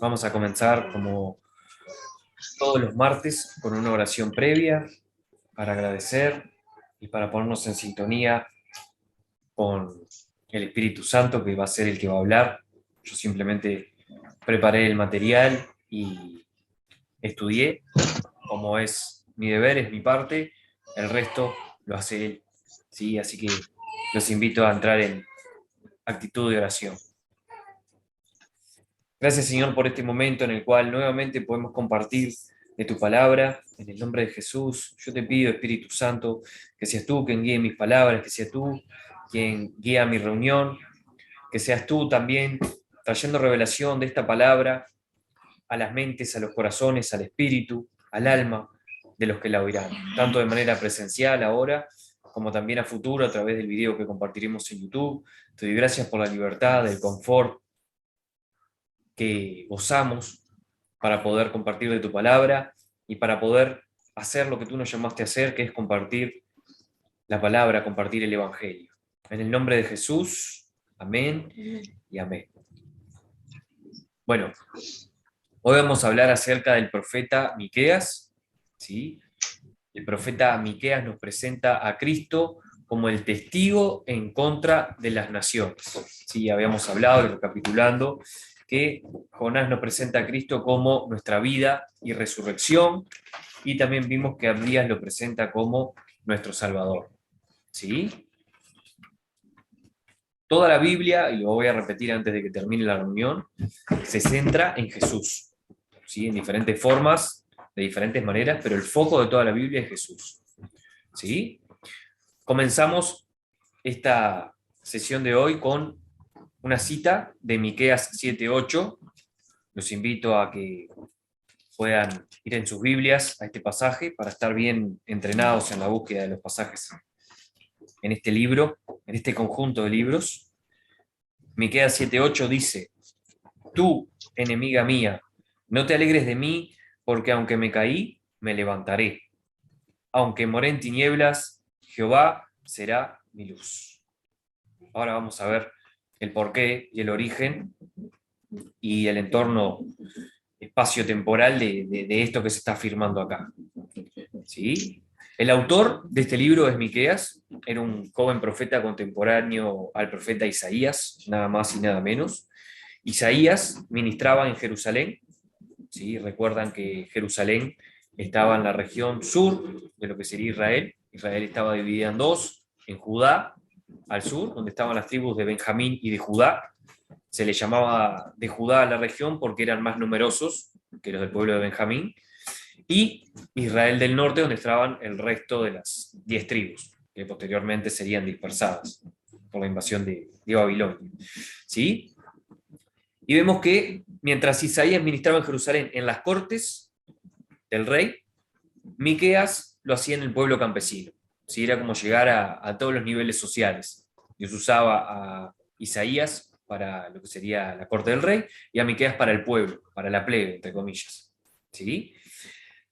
Vamos a comenzar como todos los martes con una oración previa para agradecer y para ponernos en sintonía con el Espíritu Santo que va a ser el que va a hablar. Yo simplemente preparé el material y estudié, como es mi deber, es mi parte, el resto lo hace él. ¿Sí? Así que los invito a entrar en actitud de oración. Gracias, Señor, por este momento en el cual nuevamente podemos compartir de tu palabra. En el nombre de Jesús, yo te pido, Espíritu Santo, que seas tú quien guíe mis palabras, que seas tú quien guía mi reunión, que seas tú también trayendo revelación de esta palabra a las mentes, a los corazones, al espíritu, al alma de los que la oirán, tanto de manera presencial ahora, como también a futuro a través del video que compartiremos en YouTube. Te doy gracias por la libertad, el confort que gozamos para poder compartir de tu palabra y para poder hacer lo que tú nos llamaste a hacer, que es compartir la palabra, compartir el Evangelio. En el nombre de Jesús, amén y amén. Bueno, hoy vamos a hablar acerca del profeta Miqueas, ¿sí? El profeta Miqueas nos presenta a Cristo como el testigo en contra de las naciones. Sí, habíamos hablado, recapitulando, que Jonás nos presenta a Cristo como nuestra vida y resurrección, y también vimos que Abdías lo presenta como nuestro Salvador. ¿Sí? Toda la Biblia, y lo voy a repetir antes de que termine la reunión, se centra en Jesús, ¿sí? En diferentes formas, de diferentes maneras, pero el foco de toda la Biblia es Jesús. ¿Sí? Comenzamos esta sesión de hoy con una cita de Miqueas 7:8. Los invito a que puedan ir en sus Biblias a este pasaje para estar bien entrenados en la búsqueda de los pasajes en este libro, en este conjunto de libros. Miqueas 7:8 dice: Tú, enemiga mía, no te alegres de mí, porque aunque me caí, me levantaré. Aunque moré en tinieblas, Jehová será mi luz. Ahora vamos a ver el porqué y el origen y el entorno espacio-temporal de esto que se está afirmando acá. ¿Sí? El autor de este libro es Miqueas, era un joven profeta contemporáneo al profeta Isaías, nada más y nada menos. Isaías ministraba en Jerusalén, ¿sí? Recuerdan que Jerusalén estaba en la región sur de lo que sería Israel. Israel estaba dividida en dos, en Judá al sur, donde estaban las tribus de Benjamín y de Judá. Se le llamaba de Judá a la región porque eran más numerosos que los del pueblo de Benjamín, y Israel del norte, donde estaban el resto de las 10 tribus, que posteriormente serían dispersadas por la invasión de Babilonia. ¿Sí? Y vemos que mientras Isaías ministraba en Jerusalén en las cortes del rey, Miqueas lo hacía en el pueblo campesino. ¿Sí? Era como llegar a todos los niveles sociales. Dios usaba a Isaías para lo que sería la corte del rey y a Miqueas para el pueblo, para la plebe, entre comillas. ¿Sí?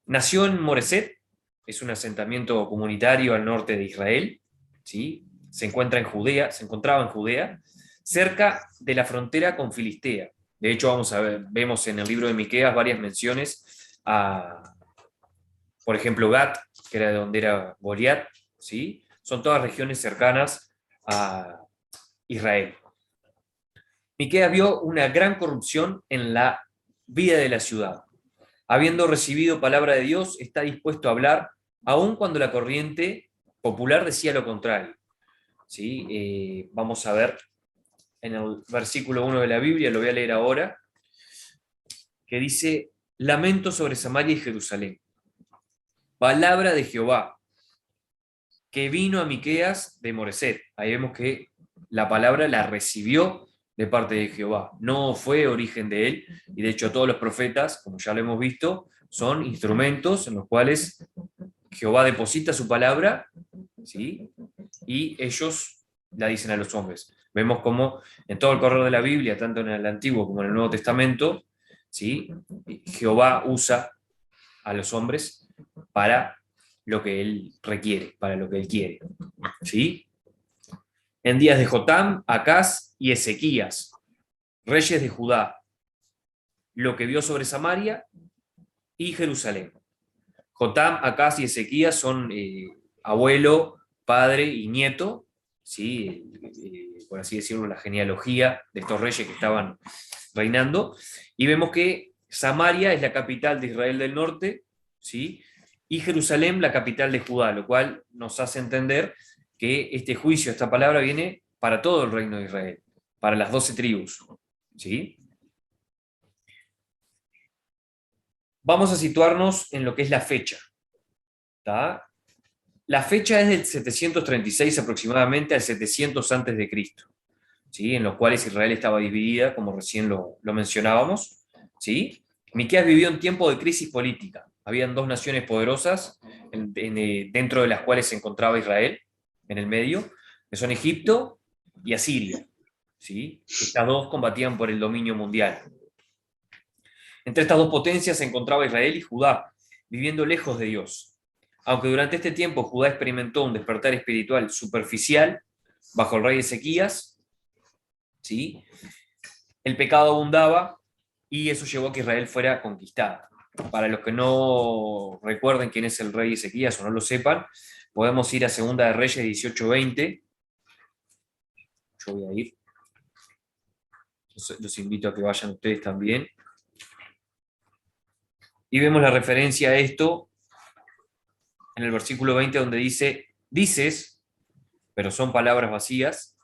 Nació en Moreset, es un asentamiento comunitario al norte de Israel. ¿Sí? Se encontraba en Judea, cerca de la frontera con Filistea. De hecho, vemos en el libro de Miqueas varias menciones a, por ejemplo, Gat, que era de donde era Goliat, ¿sí? Son todas regiones cercanas a Israel. Miqueas vio una gran corrupción en la vida de la ciudad. Habiendo recibido palabra de Dios, está dispuesto a hablar, aun cuando la corriente popular decía lo contrario. ¿Sí? Vamos a ver en el versículo 1 de la Biblia, lo voy a leer ahora, que dice: Lamento sobre Samaria y Jerusalén. Palabra de Jehová, que vino a Miqueas de Moreset. Ahí vemos que la palabra la recibió de parte de Jehová. No fue origen de él, y de hecho todos los profetas, como ya lo hemos visto, son instrumentos en los cuales Jehová deposita su palabra, ¿sí? Y ellos la dicen a los hombres. Vemos como en todo el correo de la Biblia, tanto en el Antiguo como en el Nuevo Testamento, ¿sí? Jehová usa a los hombres para lo que él requiere, para lo que él quiere. ¿Sí? En días de Jotam, Acaz y Ezequías, reyes de Judá, lo que vio sobre Samaria y Jerusalén. Jotam, Acaz y Ezequías son abuelo, padre y nieto, ¿sí? Por así decirlo, la genealogía de estos reyes que estaban reinando. Y vemos que Samaria es la capital de Israel del norte, ¿sí? Y Jerusalén la capital de Judá, lo cual nos hace entender que este juicio, esta palabra, viene para todo el reino de Israel, para las 12 tribus, ¿sí? Vamos a situarnos en lo que es la fecha, ¿tá? La fecha es del 736 aproximadamente al 700 antes de Cristo, ¿sí? En los cuales Israel estaba dividida, como recién lo mencionábamos, ¿sí? Miqueas vivió en tiempo de crisis política. Habían dos naciones poderosas dentro de las cuales se encontraba Israel, en el medio, que son Egipto y Asiria, ¿sí? Estas dos combatían por el dominio mundial. Entre estas dos potencias se encontraba Israel y Judá, viviendo lejos de Dios. Aunque durante este tiempo Judá experimentó un despertar espiritual superficial bajo el rey Ezequías, ¿sí? El pecado abundaba y eso llevó a que Israel fuera conquistada. Para los que no recuerden quién es el rey Ezequías o no lo sepan, podemos ir a Segunda de Reyes 18:20. Yo voy a ir. Los invito a que vayan ustedes también. Y vemos la referencia a esto en el versículo 20, donde dice: dices, pero son palabras vacías,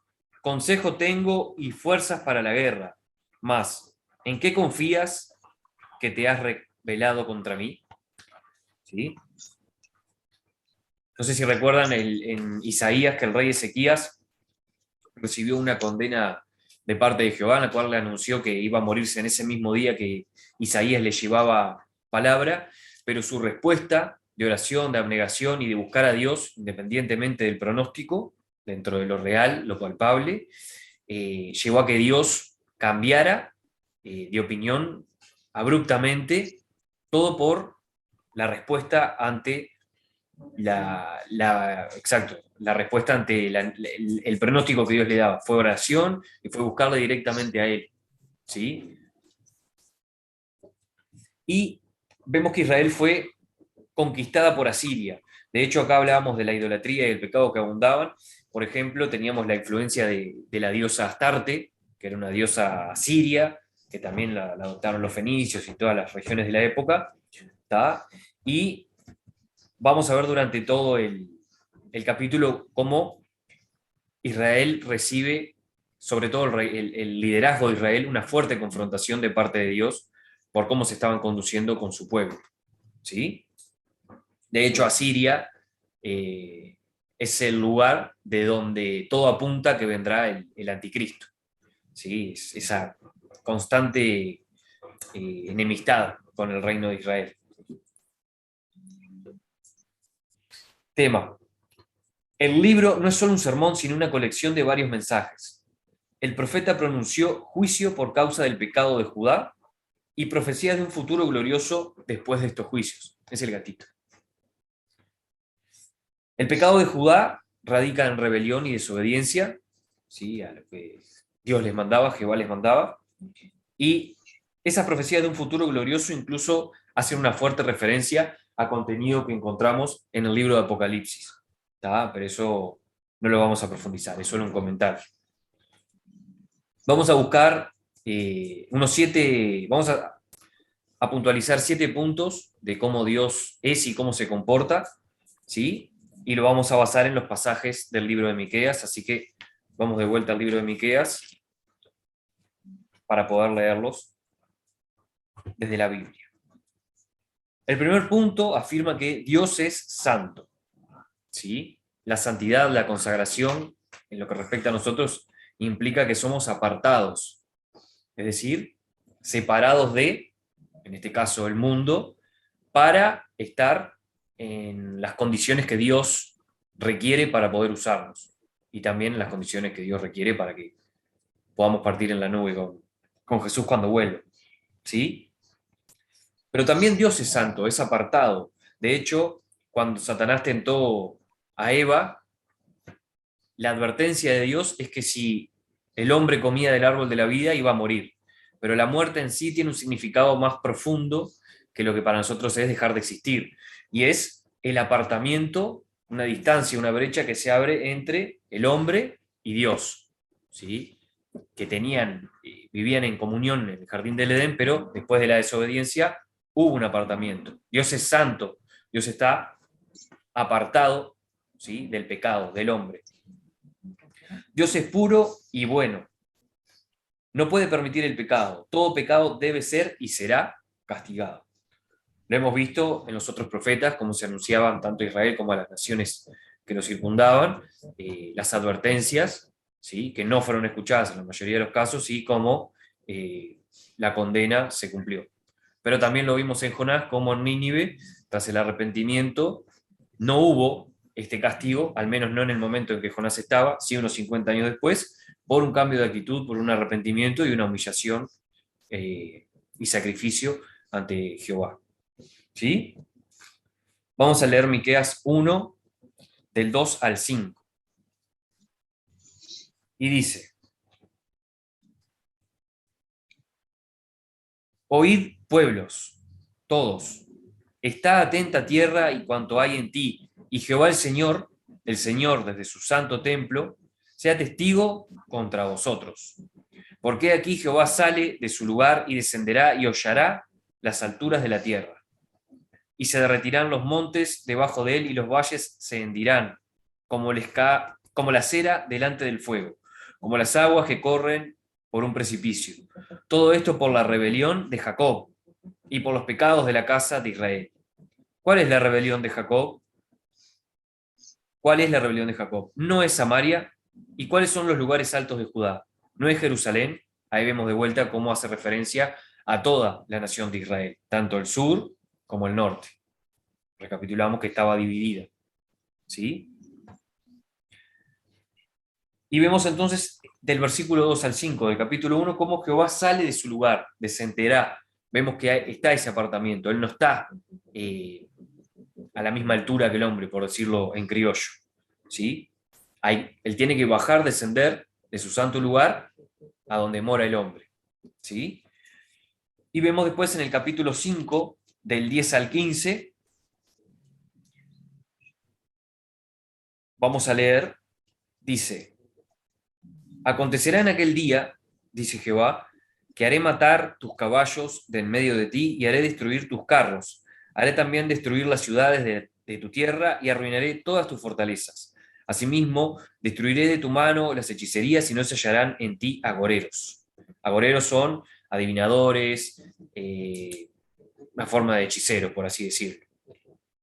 consejo tengo y fuerzas para la guerra, mas ¿en qué confías que te has rebelado contra mí? ¿Sí? No sé si recuerdan en Isaías que el rey Ezequías recibió una condena de parte de Jehová, en la cual le anunció que iba a morirse en ese mismo día que Isaías le llevaba palabra, pero su respuesta de oración, de abnegación y de buscar a Dios, independientemente del pronóstico, dentro de lo real, lo palpable, llevó a que Dios cambiara de opinión abruptamente, todo por la respuesta ante la respuesta ante el pronóstico que Dios le daba. Fue oración y fue buscarle directamente a Él, ¿sí? Y vemos que Israel fue conquistada por Asiria. De hecho, acá hablábamos de la idolatría y el pecado que abundaban. Por ejemplo, teníamos la influencia de la diosa Astarte, que era una diosa asiria, que también la adoptaron los fenicios y todas las regiones de la época, ¿tá? Y vamos a ver durante todo el capítulo cómo Israel recibe, sobre todo el liderazgo de Israel, una fuerte confrontación de parte de Dios por cómo se estaban conduciendo con su pueblo, ¿sí? De hecho, Asiria es el lugar de donde todo apunta que vendrá el anticristo, ¿sí? Esa constante enemistad con el reino de Israel. Tema. El libro no es solo un sermón, sino una colección de varios mensajes. El profeta pronunció juicio por causa del pecado de Judá y profecías de un futuro glorioso después de estos juicios. Es el gatito. El pecado de Judá radica en rebelión y desobediencia, ¿sí? A lo que Dios les mandaba, Jehová les mandaba. Y esas profecías de un futuro glorioso incluso hacen una fuerte referencia a contenido que encontramos en el libro de Apocalipsis. ¿Tá? Pero eso no lo vamos a profundizar, es solo un comentario. Vamos a buscar vamos a puntualizar 7 puntos de cómo Dios es y cómo se comporta, ¿sí? Y lo vamos a basar en los pasajes del libro de Miqueas, así que vamos de vuelta al libro de Miqueas para poder leerlos desde la Biblia. El primer punto afirma que Dios es santo, ¿sí? La santidad, la consagración, en lo que respecta a nosotros, implica que somos apartados, es decir, separados de, en este caso, el mundo, para estar en las condiciones que Dios requiere para poder usarnos, y también en las condiciones que Dios requiere para que podamos partir en la nube con Jesús cuando vuelva, ¿sí? Pero también Dios es santo, es apartado. De hecho, cuando Satanás tentó a Eva, la advertencia de Dios es que si el hombre comía del árbol de la vida iba a morir. pero la muerte en sí tiene un significado más profundo que lo que para nosotros es dejar de existir, y es el apartamiento, una distancia, una brecha que se abre entre el hombre y Dios, ¿sí? Que vivían en comunión en el jardín del Edén, pero después de la desobediencia hubo un apartamiento. Dios es santo, Dios está apartado, ¿sí? Del pecado, del hombre. Dios es puro y bueno. No puede permitir el pecado. Todo pecado debe ser y será castigado. Lo hemos visto en los otros profetas, como se anunciaban tanto a Israel como a las naciones que lo circundaban, las advertencias, ¿sí? Que no fueron escuchadas en la mayoría de los casos, y cómo la condena se cumplió. Pero también lo vimos en Jonás, como en Nínive, tras el arrepentimiento, no hubo este castigo, al menos no en el momento en que Jonás estaba, sí unos 50 años después, por un cambio de actitud, por un arrepentimiento y una humillación y sacrificio ante Jehová. ¿Sí? Vamos a leer Miqueas 1, del 2 al 5. Y dice: Oíd, pueblos, todos, está atenta tierra y cuanto hay en ti, y Jehová el Señor desde su santo templo, sea testigo contra vosotros. Porque aquí Jehová sale de su lugar y descenderá y hollará las alturas de la tierra. Y se derretirán los montes debajo de él, y los valles se hendirán, como la cera delante del fuego, como las aguas que corren por un precipicio. Todo esto por la rebelión de Jacob y por los pecados de la casa de Israel. ¿Cuál es la rebelión de Jacob? ¿Cuál es la rebelión de Jacob? No es Samaria. ¿Y cuáles son los lugares altos de Judá? No es Jerusalén. Ahí vemos de vuelta cómo hace referencia a toda la nación de Israel, tanto el sur como el norte. Recapitulamos que estaba dividida, ¿sí? Y vemos entonces del versículo 2 al 5 del capítulo 1 cómo Jehová sale de su lugar, descenderá. Vemos que está ese apartamiento, él no está a la misma altura que el hombre, por decirlo en criollo, ¿sí? Él tiene que bajar, descender de su santo lugar a donde mora el hombre, ¿sí? Y vemos después en el capítulo 5, del 10 al 15, vamos a leer, dice: Acontecerá en aquel día, dice Jehová, que haré matar tus caballos de en medio de ti y haré destruir tus carros. Haré también destruir las ciudades de tu tierra y arruinaré todas tus fortalezas. Asimismo, destruiré de tu mano las hechicerías y no se hallarán en ti agoreros. Agoreros son adivinadores, una forma de hechiceros, por así decirlo,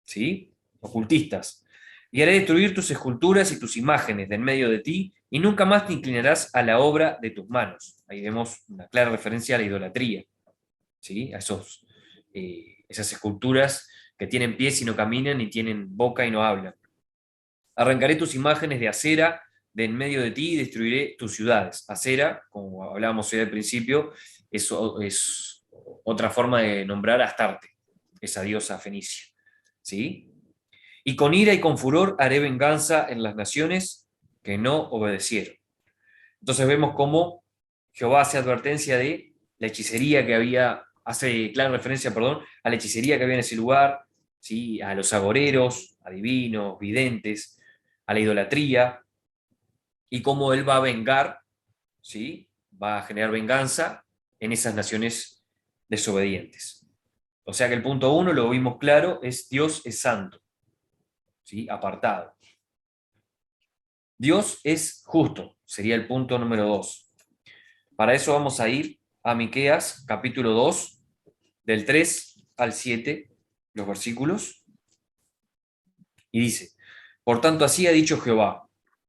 ¿sí? Ocultistas. Y haré destruir tus esculturas y tus imágenes de en medio de ti, y nunca más te inclinarás a la obra de tus manos. Ahí vemos una clara referencia a la idolatría, ¿sí? A esas esculturas que tienen pies y no caminan, y tienen boca y no hablan. Arrancaré tus imágenes de acera de en medio de ti y destruiré tus ciudades. Acera, como hablábamos hoy al principio, es otra forma de nombrar a Astarte, esa diosa fenicia, ¿sí? Y con ira y con furor haré venganza en las naciones que no obedecieron. Entonces vemos cómo Jehová hace advertencia de la hechicería que había, hace clara referencia, perdón, a la hechicería que había en ese lugar, ¿sí? A los agoreros, adivinos, videntes, a la idolatría, y cómo él va a vengar, ¿sí? Va a generar venganza en esas naciones desobedientes. O sea que el punto 1, lo vimos claro, es Dios es santo, ¿sí? Apartado. Dios es justo, sería el punto número 2. Para eso vamos a ir a Miqueas, capítulo 2, del 3 al 7, los versículos, y dice: Por tanto así ha dicho Jehová,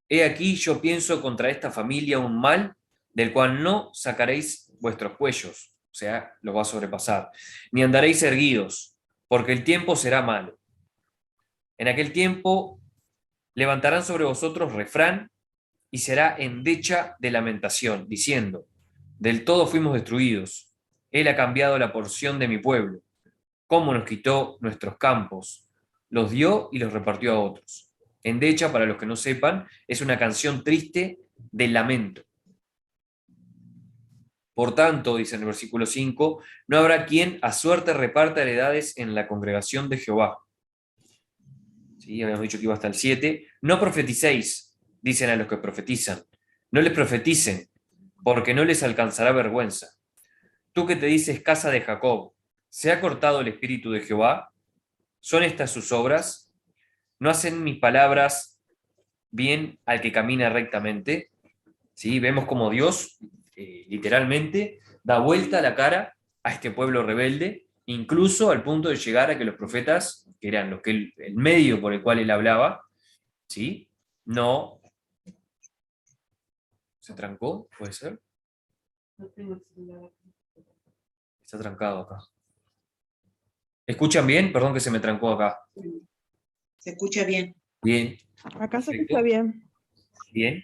he aquí yo pienso contra esta familia un mal del cual no sacaréis vuestros cuellos, o sea, los va a sobrepasar, ni andaréis erguidos, porque el tiempo será malo. En aquel tiempo levantarán sobre vosotros refrán, y será endecha de lamentación, diciendo: del todo fuimos destruidos, él ha cambiado la porción de mi pueblo, cómo nos quitó nuestros campos, los dio y los repartió a otros. Endecha, para los que no sepan, es una canción triste de lamento. Por tanto, dice en el versículo 5, no habrá quien a suerte reparta heredades en la congregación de Jehová. ¿Sí? Habíamos dicho que iba hasta el 7. No profeticéis, dicen a los que profetizan. No les profeticen, porque no les alcanzará vergüenza. Tú que te dices casa de Jacob, ¿se ha cortado el espíritu de Jehová? ¿Son estas sus obras? ¿No hacen mis palabras bien al que camina rectamente? ¿Sí? Vemos como Dios literalmente da vuelta la cara a este pueblo rebelde, incluso al punto de llegar a que los profetas, que eran los que el medio por el cual él hablaba, ¿sí? No. ¿Se trancó? ¿Puede ser? Está trancado acá. ¿Escuchan bien? Perdón que se me trancó acá. Se escucha bien. Bien. Acá se Perfecto. escucha bien. Bien.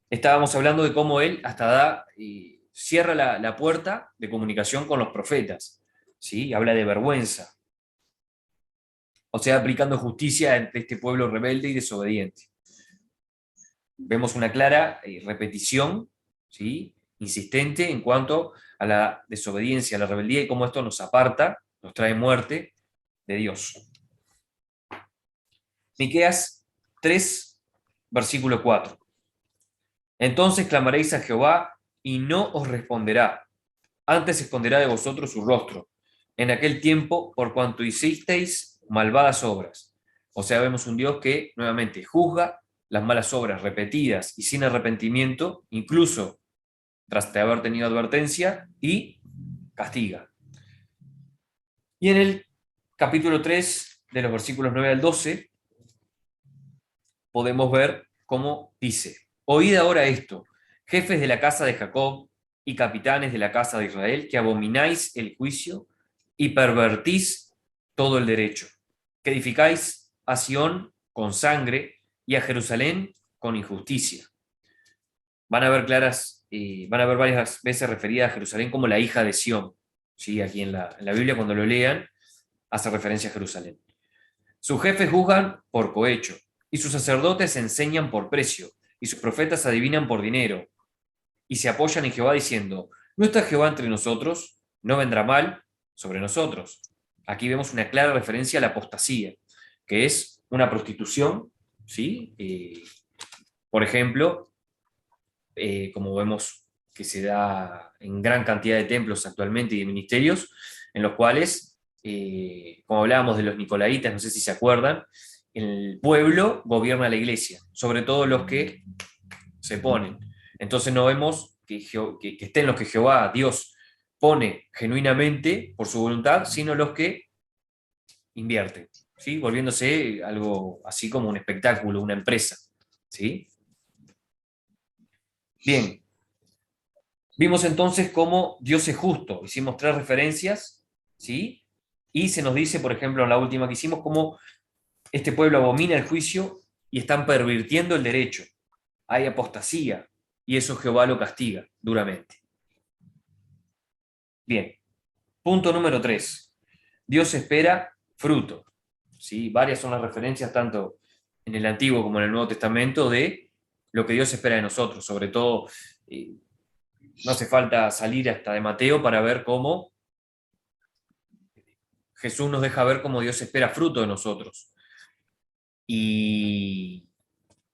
Estábamos hablando de cómo él hasta da y cierra la puerta de comunicación con los profetas. ¿Sí? Habla de vergüenza. O sea, aplicando justicia entre este pueblo rebelde y desobediente. Vemos una clara repetición, ¿sí? Insistente en cuanto a la desobediencia, a la rebeldía y cómo esto nos aparta, nos trae muerte de Dios. Miqueas 3, versículo 4. Entonces clamaréis a Jehová y no os responderá, antes esconderá de vosotros su rostro, en aquel tiempo por cuanto hicisteis malvadas obras. O sea, vemos un Dios que nuevamente juzga las malas obras repetidas y sin arrepentimiento, incluso tras de haber tenido advertencia, y castiga. Y en el capítulo 3, de los versículos 9 al 12, podemos ver cómo dice: oíd ahora esto, jefes de la casa de Jacob y capitanes de la casa de Israel, que abomináis el juicio y pervertís todo el derecho, que edificáis a Sión con sangre y a Jerusalén con injusticia. Van a ver van a ver varias veces referida a Jerusalén como la hija de Sión. ¿Sí? Aquí en la Biblia, cuando lo lean, hace referencia a Jerusalén. Sus jefes juzgan por cohecho, y sus sacerdotes enseñan por precio, y sus profetas adivinan por dinero, y se apoyan en Jehová diciendo: ¿no está Jehová entre nosotros? ¿No vendrá mal sobre nosotros? Aquí vemos una clara referencia a la apostasía, que es una prostitución, ¿sí? Por ejemplo, como vemos que se da en gran cantidad de templos actualmente y de ministerios, en los cuales, como hablábamos de los nicolaitas, no sé si se acuerdan, el pueblo gobierna la iglesia, sobre todo los que se ponen. Entonces no vemos que estén los que Jehová, Dios, pone genuinamente por su voluntad, sino los que invierten, ¿sí? Volviéndose algo así como un espectáculo, una empresa. ¿Sí? Bien, vimos entonces cómo Dios es justo. Hicimos 3 referencias, ¿sí? Y se nos dice, por ejemplo, en la última que hicimos, cómo este pueblo abomina el juicio y están pervirtiendo el derecho. Hay apostasía y eso Jehová lo castiga duramente. Bien, punto número 3. Dios espera fruto. ¿Sí? Varias son las referencias, tanto en el Antiguo como en el Nuevo Testamento, de lo que Dios espera de nosotros. Sobre todo, no hace falta salir hasta de Mateo para ver cómo Jesús nos deja ver cómo Dios espera fruto de nosotros. Y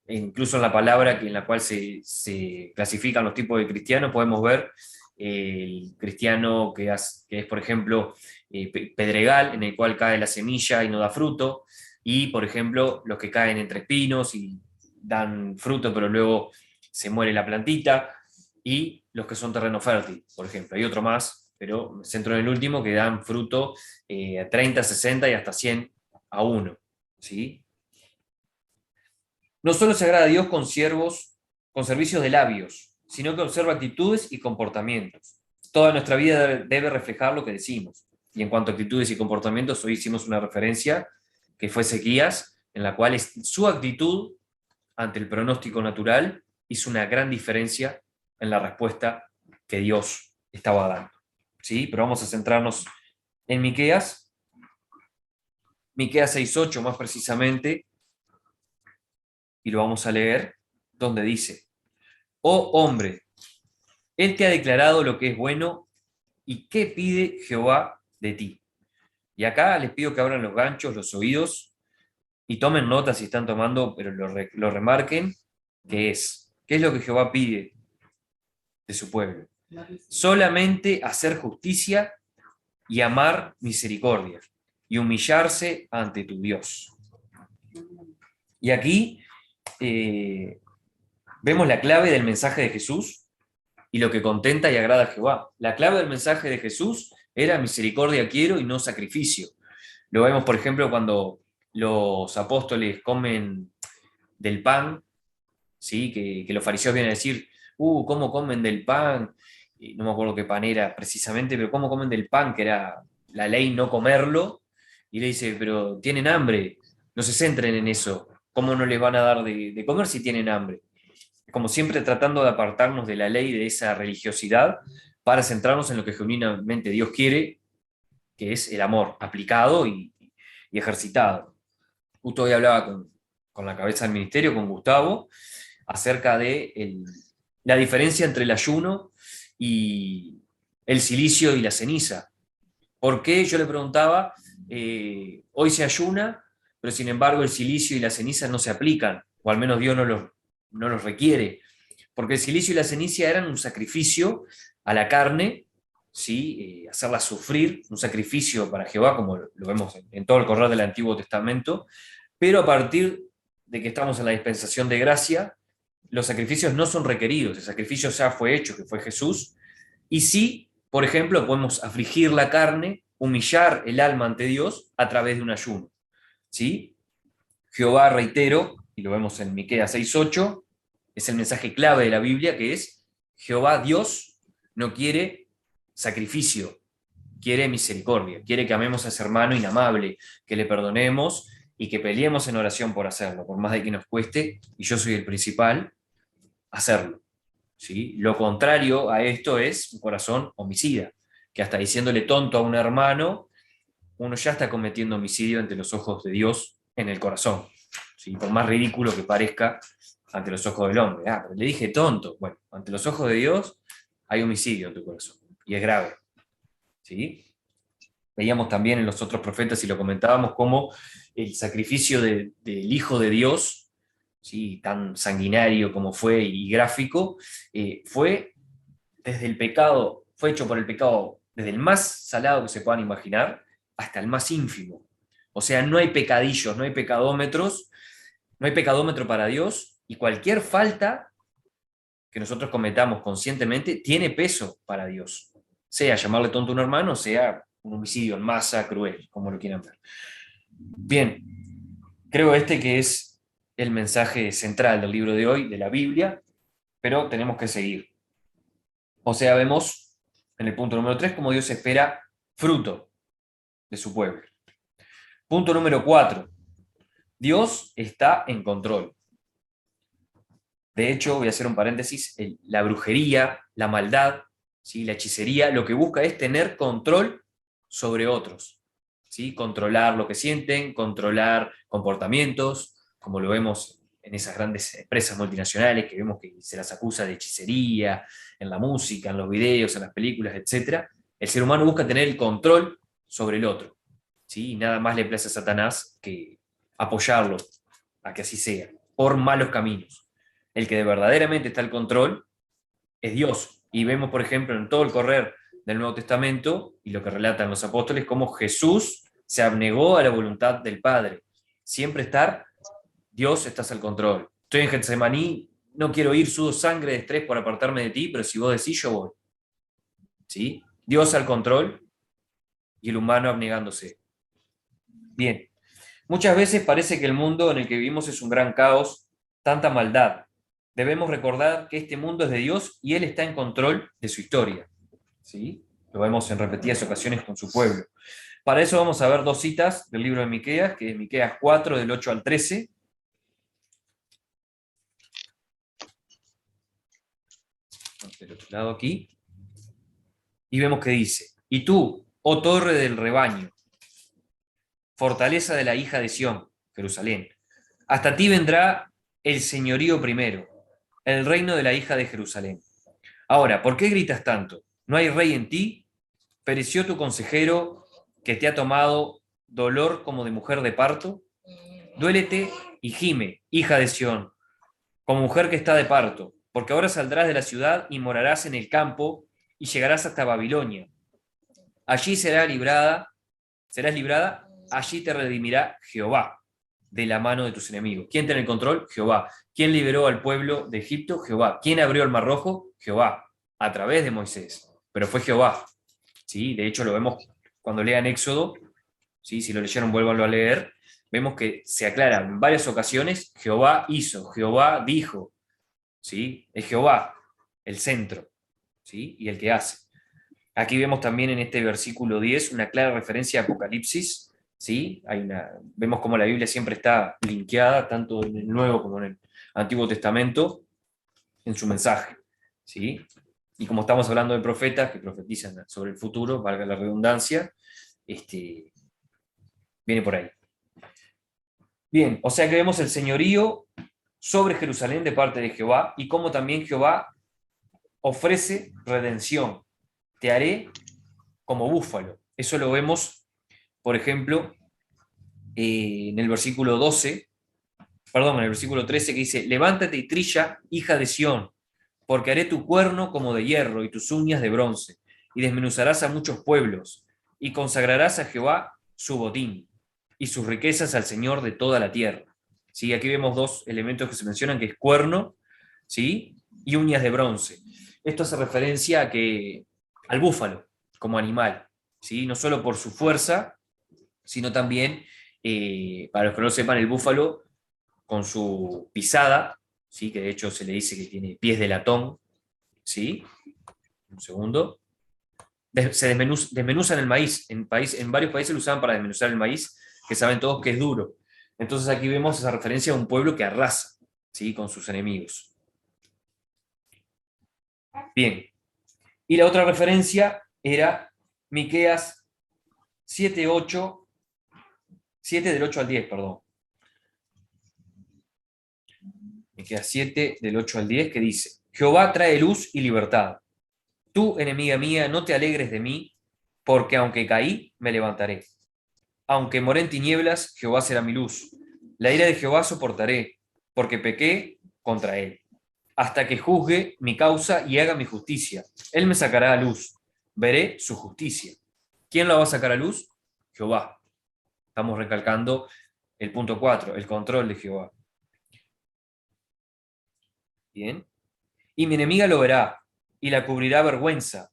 incluso en la palabra en la cual se clasifican los tipos de cristianos, podemos ver el cristiano que es, por ejemplo, pedregal, en el cual cae la semilla y no da fruto, y, por ejemplo, los que caen entre espinos y dan fruto, pero luego se muere la plantita, y los que son terreno fértil, por ejemplo. Hay otro más, pero me centro en el último, que dan fruto a 30, 60 y hasta 100 a 1. ¿Sí? No solo se agrada a Dios con servicios de labios, sino que observa actitudes y comportamientos. Toda nuestra vida debe reflejar lo que decimos. Y en cuanto a actitudes y comportamientos, hoy hicimos una referencia que fue Ezequías, en la cual su actitud ante el pronóstico natural hizo una gran diferencia en la respuesta que Dios estaba dando. ¿Sí? Pero vamos a centrarnos en Miqueas. Miqueas 6:8 más precisamente, y lo vamos a leer, donde dice: oh hombre, Él te ha declarado lo que es bueno y qué pide Jehová de ti. Y acá les pido que abran los ganchos, los oídos, y tomen nota si están tomando, pero lo remarquen, ¿qué es lo que Jehová pide de su pueblo? Solamente hacer justicia y amar misericordia, y humillarse ante tu Dios. Y aquí vemos la clave del mensaje de Jesús y lo que contenta y agrada a Jehová. La clave del mensaje de Jesús era misericordia quiero y no sacrificio. Lo vemos, por ejemplo, cuando los apóstoles comen del pan, ¿sí? Que los fariseos vienen a decir, ¿cómo comen del pan? Y no me acuerdo qué pan era precisamente, pero ¿cómo comen del pan? Que era la ley no comerlo. Y le dice, pero tienen hambre, no se centren en eso. ¿Cómo no les van a dar de comer si tienen hambre? Como siempre tratando de apartarnos de la ley, de esa religiosidad, para centrarnos en lo que genuinamente Dios quiere, que es el amor aplicado y ejercitado. Justo hoy hablaba con la cabeza del ministerio, con Gustavo, acerca de la diferencia entre el ayuno y el silicio y la ceniza. ¿Por qué? Yo le preguntaba, hoy se ayuna, pero sin embargo el silicio y la ceniza no se aplican, o al menos Dios no los requiere, porque el silicio y la ceniza eran un sacrificio a la carne, ¿sí? Hacerla sufrir, un sacrificio para Jehová, como lo vemos en todo el correr del Antiguo Testamento, pero a partir de que estamos en la dispensación de gracia, los sacrificios no son requeridos, el sacrificio ya fue hecho, que fue Jesús, y sí, por ejemplo, podemos afligir la carne, humillar el alma ante Dios a través de un ayuno. ¿Sí? Jehová, reitero, y lo vemos en Miqueas 6:8, es el mensaje clave de la Biblia, que es Jehová Dios no quiere sacrificio, quiere misericordia, quiere que amemos a ese hermano inamable, que le perdonemos y que peleemos en oración por hacerlo, por más de que nos cueste, y yo soy el principal, hacerlo. ¿Sí? Lo contrario a esto es un corazón homicida, que hasta diciéndole tonto a un hermano, uno ya está cometiendo homicidio ante los ojos de Dios en el corazón. ¿Sí? Por más ridículo que parezca ante los ojos del hombre. Pero le dije tonto. Bueno, ante los ojos de Dios hay homicidio en tu corazón. Y es grave. ¿Sí? Veíamos también en los otros profetas y lo comentábamos como el sacrificio del Hijo de Dios, ¿sí? Tan sanguinario como fue y gráfico, fue desde el pecado, fue hecho por el pecado desde el más salado que se puedan imaginar hasta el más ínfimo. O sea, no hay pecadillos, no hay pecadómetros, no hay pecadómetro para Dios, y cualquier falta que nosotros cometamos conscientemente tiene peso para Dios. Sea llamarle tonto a un hermano, sea un homicidio en masa, cruel, como lo quieran ver. Bien, creo que es el mensaje central del libro de hoy, de la Biblia, pero tenemos que seguir. O sea, vemos en el punto número 3 cómo Dios espera fruto de su pueblo. Punto número 4. Dios está en control. De hecho, voy a hacer un paréntesis, la brujería, la maldad, ¿sí? La hechicería, lo que busca es tener control sobre otros. ¿Sí? Controlar lo que sienten, controlar comportamientos, como lo vemos en esas grandes empresas multinacionales que vemos que se las acusa de hechicería, en la música, en los videos, en las películas, etc. El ser humano busca tener el control sobre el otro. ¿Sí? Y nada más le place a Satanás que apoyarlo a que así sea, por malos caminos. El que verdaderamente está al control es Dios. Y vemos, por ejemplo, en todo el correr del Nuevo Testamento, y lo que relatan los apóstoles, cómo Jesús se abnegó a la voluntad del Padre. Siempre estar, Dios, estás al control. Estoy en Getsemaní, no quiero ir, sudo sangre de estrés por apartarme de ti, pero si vos decís, yo voy. ¿Sí? Dios al control y el humano abnegándose. Bien. Muchas veces parece que el mundo en el que vivimos es un gran caos, tanta maldad. Debemos recordar que este mundo es de Dios y Él está en control de su historia. ¿Sí? Lo vemos en repetidas ocasiones con su pueblo. Para eso vamos a ver dos citas del libro de Miqueas, que es Miqueas 4, del 8 al 13. Del otro lado aquí. Y vemos que dice, y tú, oh torre del rebaño, fortaleza de la hija de Sión, Jerusalén, hasta ti vendrá el señorío primero, el reino de la hija de Jerusalén. Ahora, ¿por qué gritas tanto? ¿No hay rey en ti? ¿Pereció tu consejero que te ha tomado dolor como de mujer de parto? Duélete y gime, hija de Sión, como mujer que está de parto, porque ahora saldrás de la ciudad y morarás en el campo y llegarás hasta Babilonia. Allí serás librada, allí te redimirá Jehová de la mano de tus enemigos. ¿Quién tiene el control? Jehová. ¿Quién liberó al pueblo de Egipto? Jehová. ¿Quién abrió el mar rojo? Jehová, a través de Moisés. Pero fue Jehová. ¿Sí? De hecho, lo vemos cuando lean Éxodo, ¿sí? Si lo leyeron, vuélvanlo a leer. Vemos que se aclara en varias ocasiones, Jehová hizo, Jehová dijo. ¿Sí? Es Jehová el centro, ¿sí? Y el que hace. Aquí vemos también en este versículo 10 una clara referencia a Apocalipsis, ¿sí? Vemos cómo la Biblia siempre está linkeada, tanto en el Nuevo como en el Antiguo Testamento, en su mensaje, ¿sí? Y como estamos hablando de profetas que profetizan sobre el futuro, valga la redundancia, viene por ahí. Bien, o sea que vemos el señorío sobre Jerusalén de parte de Jehová y cómo también Jehová ofrece redención. Te haré como búfalo. Eso lo vemos, por ejemplo, en el versículo 12, perdón, en el versículo 13 que dice, levántate y trilla, hija de Sión, porque haré tu cuerno como de hierro y tus uñas de bronce, y desmenuzarás a muchos pueblos, y consagrarás a Jehová su botín, y sus riquezas al Señor de toda la tierra. ¿Sí? Aquí vemos dos elementos que se mencionan, que es cuerno, ¿sí? Y uñas de bronce. Esto hace referencia al búfalo como animal, ¿sí? No solo por su fuerza, sino también, para los que no sepan, el búfalo con su pisada, ¿sí? Que de hecho se le dice que tiene pies de latón, ¿sí? Un segundo. Se desmenuzan el maíz. En varios países lo usaban para desmenuzar el maíz, que saben todos que es duro. Entonces aquí vemos esa referencia a un pueblo que arrasa, ¿sí? Con sus enemigos. Bien. Y la otra referencia era Miqueas 7:8, 7 del 8 al 10, perdón. Miqueas 7 del 8 al 10, que dice, Jehová trae luz y libertad. Tú, enemiga mía, no te alegres de mí, porque aunque caí, me levantaré. Aunque moré en tinieblas, Jehová será mi luz. La ira de Jehová soportaré, porque pequé contra él. Hasta que juzgue mi causa y haga mi justicia. Él me sacará a luz. Veré su justicia. ¿Quién la va a sacar a luz? Jehová. Estamos recalcando el punto 4, el control de Jehová. Bien. Y mi enemiga lo verá, y la cubrirá vergüenza.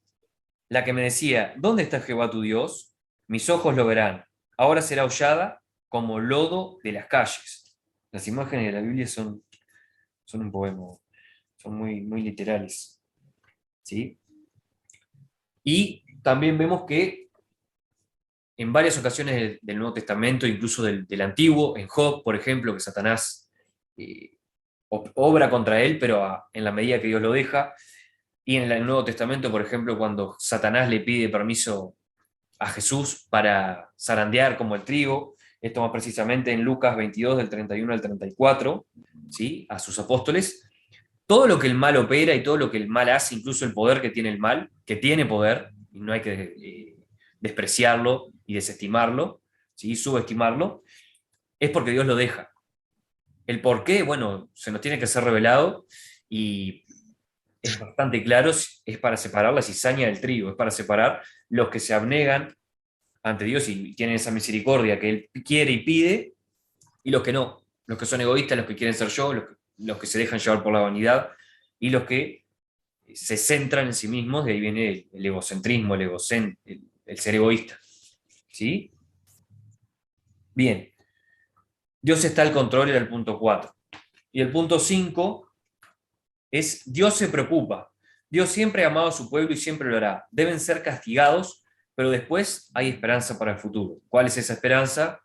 La que me decía, ¿dónde está Jehová tu Dios? Mis ojos lo verán. Ahora será hollada como lodo de las calles. Las imágenes de la Biblia son un poema, son muy, muy literales. ¿Sí? Y también vemos que en varias ocasiones del Nuevo Testamento, incluso del Antiguo, en Job, por ejemplo, que Satanás obra contra él, pero en la medida que Dios lo deja. Y en el Nuevo Testamento, por ejemplo, cuando Satanás le pide permiso a Jesús para zarandear como el trigo, esto más precisamente en Lucas 22, del 31 al 34, ¿sí? A sus apóstoles, todo lo que el mal opera y todo lo que el mal hace, incluso el poder que tiene el mal, que tiene poder, y no hay que despreciarlo y desestimarlo, ¿sí? Subestimarlo, es porque Dios lo deja. El por qué, bueno, se nos tiene que ser revelado y es bastante claro, es para separar la cizaña del trigo, es para separar los que se abnegan ante Dios y tienen esa misericordia que Él quiere y pide, y los que no, los que son egoístas, los que quieren ser yo, los que se dejan llevar por la vanidad, y los que se centran en sí mismos, de ahí viene el egocentrismo, el ser egoísta. ¿Sí? Bien, Dios está al control, era el punto 4. Y el punto 5 es Dios se preocupa. Dios siempre ha amado a su pueblo y siempre lo hará. Deben ser castigados, pero después hay esperanza para el futuro. ¿Cuál es esa esperanza?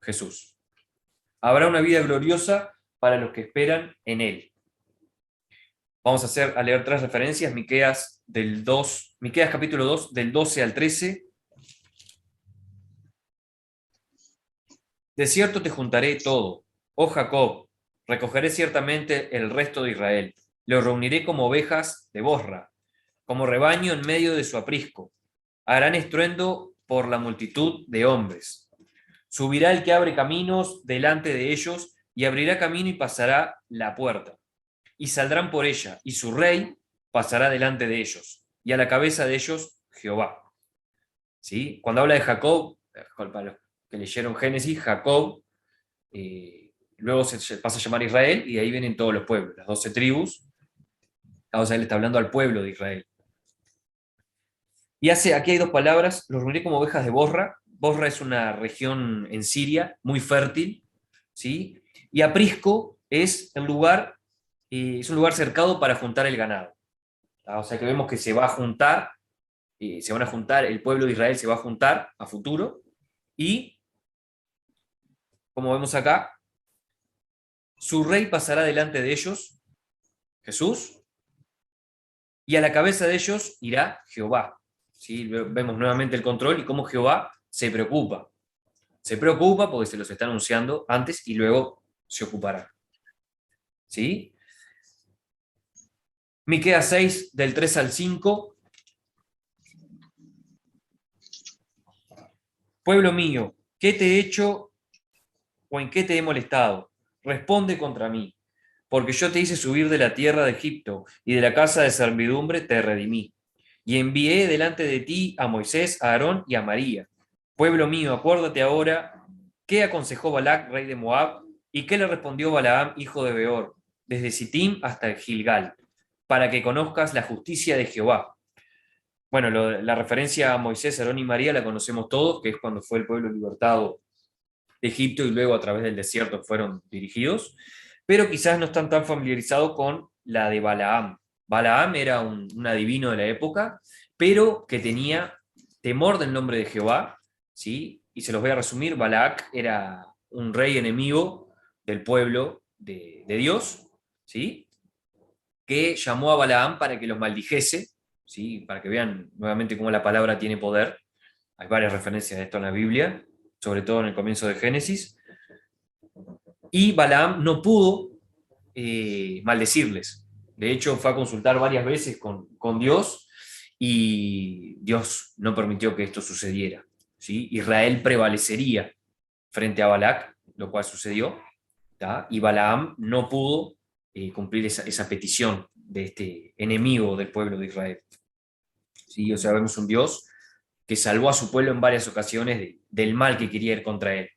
Jesús. Habrá una vida gloriosa para los que esperan en Él. Vamos a leer 3 referencias, Miqueas capítulo 2, del 12 al 13. De cierto te juntaré todo, oh Jacob, recogeré ciertamente el resto de Israel. Los reuniré como ovejas de Bosra, como rebaño en medio de su aprisco. Harán estruendo por la multitud de hombres. Subirá el que abre caminos delante de ellos, y abrirá camino y pasará la puerta. Y saldrán por ella, y su rey pasará delante de ellos, y a la cabeza de ellos Jehová. ¿Sí? Cuando habla de Jacob, para los que leyeron Génesis, Jacob luego se pasa a llamar Israel, y de ahí vienen todos los pueblos, las 12 tribus. O sea, él está hablando al pueblo de Israel. Y aquí hay dos palabras, los reuniré como ovejas de Bosra. Bosra es una región en Siria muy fértil, ¿sí? Y aprisco es un lugar cercado para juntar el ganado. O sea que vemos que se va a juntar, se van a juntar, el pueblo de Israel se va a juntar a futuro, y, como vemos acá, su rey pasará delante de ellos, Jesús, y a la cabeza de ellos irá Jehová. ¿Sí? Vemos nuevamente el control y cómo Jehová se preocupa. Se preocupa porque se los está anunciando antes y luego se ocupará. ¿Sí? Miqueas 6, del 3 al 5. Pueblo mío, ¿qué te he hecho o en qué te he molestado? Responde contra mí, porque yo te hice subir de la tierra de Egipto, y de la casa de servidumbre te redimí. Y envié delante de ti a Moisés, a Aarón y a María. Pueblo mío, acuérdate ahora qué aconsejó Balac, rey de Moab, y qué le respondió Balaam, hijo de Beor, desde Sittim hasta el Gilgal, para que conozcas la justicia de Jehová. Bueno, la referencia a Moisés, Aarón y María la conocemos todos, que es cuando fue el pueblo libertado de Egipto y luego a través del desierto fueron dirigidos, pero quizás no están tan familiarizados con la de Balaam. Balaam era un adivino de la época, pero que tenía temor del nombre de Jehová, ¿sí? Y se los voy a resumir. Balac era un rey enemigo del pueblo de Dios, ¿sí? Que llamó a Balaam para que los maldijese, ¿sí? Para que vean nuevamente cómo la palabra tiene poder. Hay varias referencias de esto en la Biblia, sobre todo en el comienzo de Génesis. Y Balaam no pudo maldecirles. De hecho, fue a consultar varias veces con Dios, y Dios no permitió que esto sucediera. ¿Sí? Israel prevalecería frente a Balac, lo cual sucedió, ¿tá? Y Balaam no pudo cumplir esa petición de este enemigo del pueblo de Israel. ¿Sí? O sea, vemos un Dios que salvó a su pueblo en varias ocasiones del mal que quería ir contra él.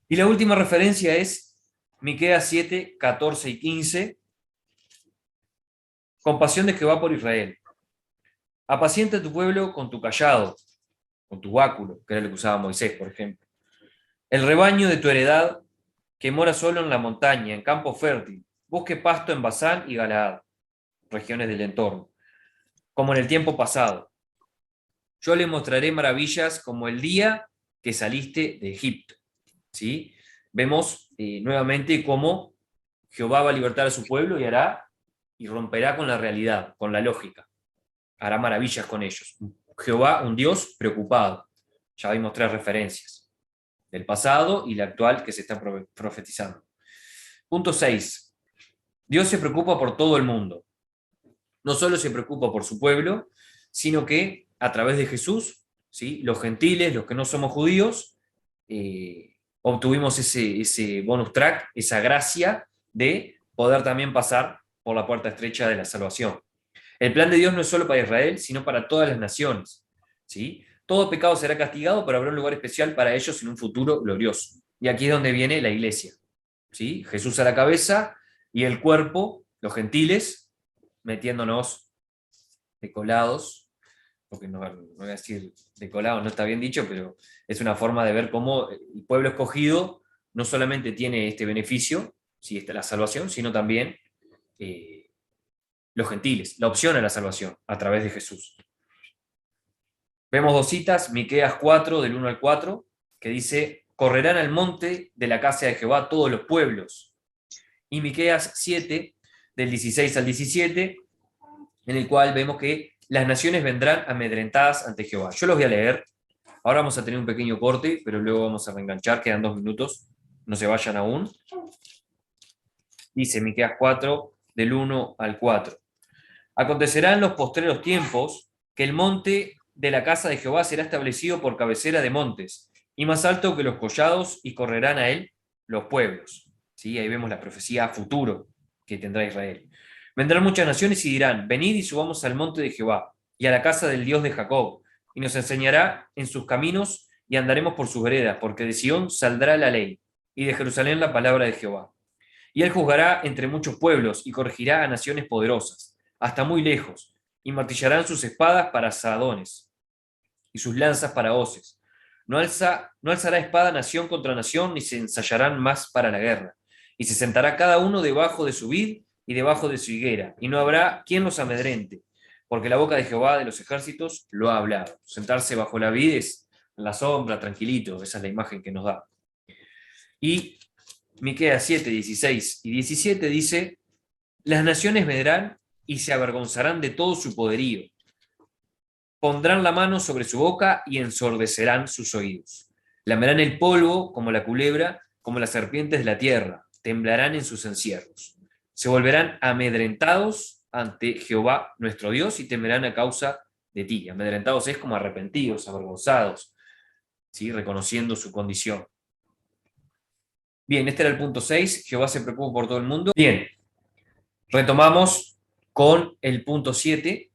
Y la última referencia es Miqueas 7, 14 y 15. Compasión de Jehová por Israel. Apacienta a tu pueblo con tu cayado, con tu báculo, que era lo que usaba Moisés, por ejemplo. El rebaño de tu heredad, que mora solo en la montaña, en campo fértil, busque pasto en Basán y Galaad, regiones del entorno, como en el tiempo pasado. Yo le mostraré maravillas como el día que saliste de Egipto. ¿Sí? Vemos nuevamente cómo Jehová va a libertar a su pueblo y romperá con la realidad, con la lógica. Hará maravillas con ellos. Jehová, un Dios preocupado. Ya vimos 3 referencias, del pasado y la actual que se está profetizando. Punto 6. Dios se preocupa por todo el mundo. No solo se preocupa por su pueblo, sino que a través de Jesús, ¿sí? Los gentiles, los que no somos judíos, obtuvimos ese bonus track, esa gracia de poder también pasar por la puerta estrecha de la salvación. El plan de Dios no es solo para Israel, sino para todas las naciones. ¿Sí? Todo pecado será castigado, pero habrá un lugar especial para ellos en un futuro glorioso. Y aquí es donde viene la iglesia. ¿Sí? Jesús a la cabeza y el cuerpo, los gentiles, metiéndonos decolados, porque no voy a decir decolado, no está bien dicho, pero es una forma de ver cómo el pueblo escogido no solamente tiene este beneficio, ¿sí? Esta la salvación, sino también los gentiles, la opción a la salvación a través de Jesús. Vemos 2 citas, Miqueas 4, del 1 al 4, que dice: correrán al monte de la casa de Jehová todos los pueblos. Y Miqueas 7, del 16 al 17, en el cual vemos que las naciones vendrán amedrentadas ante Jehová. Yo los voy a leer. Ahora vamos a tener un pequeño corte, pero luego vamos a reenganchar, quedan 2 minutos, no se vayan aún. Dice Miqueas 4, del 1 al 4. Acontecerá en los postreros tiempos que el monte de la casa de Jehová será establecido por cabecera de montes, y más alto que los collados, y correrán a él los pueblos. ¿Sí? Ahí vemos la profecía a futuro que tendrá Israel. Vendrán muchas naciones y dirán, venid y subamos al monte de Jehová, y a la casa del Dios de Jacob, y nos enseñará en sus caminos, y andaremos por sus veredas, porque de Sión saldrá la ley, y de Jerusalén la palabra de Jehová. Y él juzgará entre muchos pueblos, y corregirá a naciones poderosas, hasta muy lejos, y martillarán sus espadas para asadones, y sus lanzas para hoces. No alzará espada nación contra nación, ni se ensayarán más para la guerra. Y se sentará cada uno debajo de su vid y debajo de su higuera, y no habrá quien los amedrente, porque la boca de Jehová de los ejércitos lo ha hablado. Sentarse bajo la vid es en la sombra, tranquilito, esa es la imagen que nos da. Y Miqueas 7, 16 y 17 dice, las naciones vendrán y se avergonzarán de todo su poderío. Pondrán la mano sobre su boca y ensordecerán sus oídos. Lamerán el polvo como la culebra, como las serpientes de la tierra. Temblarán en sus encierros. Se volverán amedrentados ante Jehová nuestro Dios y temerán a causa de ti. Amedrentados es como arrepentidos, avergonzados, ¿sí? Reconociendo su condición. Bien, este era el punto 6. Jehová se preocupa por todo el mundo. Bien, retomamos con el punto 7.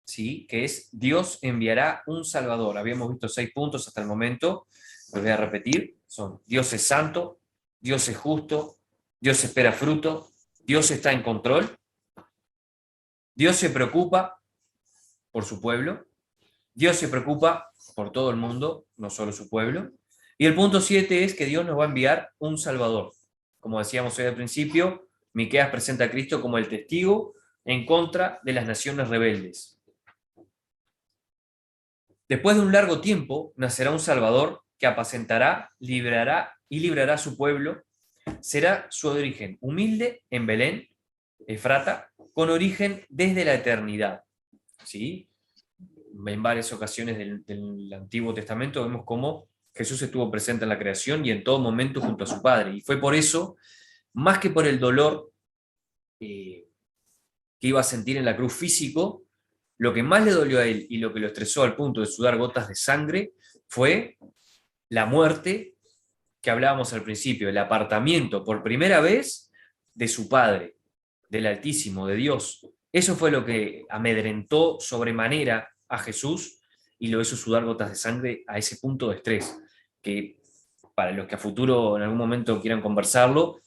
¿Sí? Que es Dios enviará un Salvador. Habíamos visto 6 puntos hasta el momento, los voy a repetir, son Dios es santo, Dios es justo, Dios espera fruto, Dios está en control, Dios se preocupa por su pueblo, Dios se preocupa por todo el mundo, no solo su pueblo, y el punto 7 es que Dios nos va a enviar un Salvador. Como decíamos hoy al principio, Miqueas presenta a Cristo como el testigo en contra de las naciones rebeldes. Después de un largo tiempo, nacerá un Salvador que apacentará, librará a su pueblo. Será su origen humilde en Belén, Efrata, con origen desde la eternidad. ¿Sí? En varias ocasiones del Antiguo Testamento vemos cómo Jesús estuvo presente en la creación y en todo momento junto a su Padre. Y fue por eso, más que por el dolor que iba a sentir en la cruz físico, lo que más le dolió a él y lo que lo estresó al punto de sudar gotas de sangre fue la muerte que hablábamos al principio, el apartamiento por primera vez de su Padre, del Altísimo, de Dios. Eso fue lo que amedrentó sobremanera a Jesús y lo hizo sudar gotas de sangre a ese punto de estrés, que para los que a futuro en algún momento quieran conversarlo,